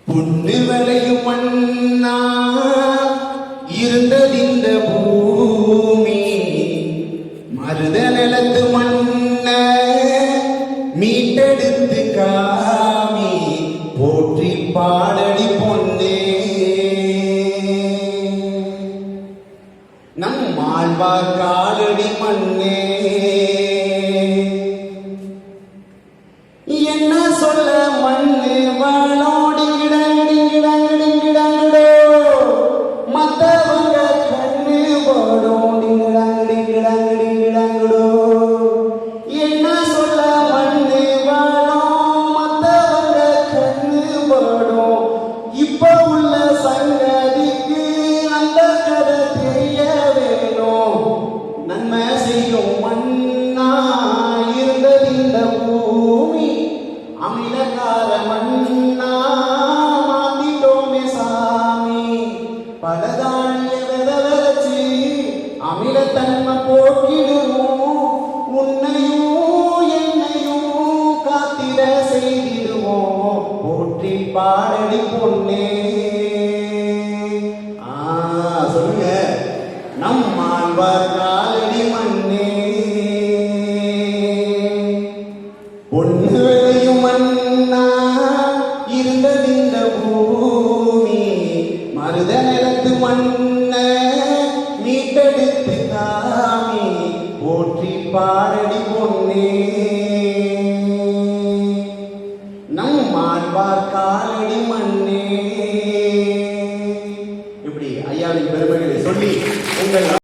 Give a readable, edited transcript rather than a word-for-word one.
புண்ணு விளையும் மண்ணா இருந்ததிந்த பூமி மருத நிலத்து மண்ண மீட்டெடுத்து காமி போற்றி பாடடி பொன்னே நம் ஆழ்வார் காலடி மண்ணே என்ன சொல்ல மண்ணு வாழோடிங்கிடங்கிடங்கிடங்கிடோ மத்தவங்க கண்ணு போடோடிங்கிடங்கிடங்கிடங்கிடோ என்ன சொல்ல மண்ணு வாழோ மத்தவங்க கண்ணு போடோ இப்ப உள்ள சங்கதிக்கு அந்த கதை தெரிய வேணும் நன்மை செய்யும் மண்ணா இருந்தது இந்த பூமி அமிலக்கார மண்ணா மாத்திட்டோமே சாமி பலதானிய விதவச்சு அமிலத்தன்மை போக்கிடுவோம் உன்னையும் என்னையும் காத்திட செய்திடுவோம் போற்றி பாடடி பொன்னே சொல்லுங்க நம் ஆழ்வார் காலடி மண்ணே பொண்ணு மண்ணா இருந்ததிந்த பூமி மருத நிலத்து மண்ண மீட்டெடுத்து காமி போற்றி பாடடி பொன்னே நம் ஆழ்வார் காலடி மண்ணே. இப்படி ஐயாவின் பெருமைகளை சொல்லி உங்கள்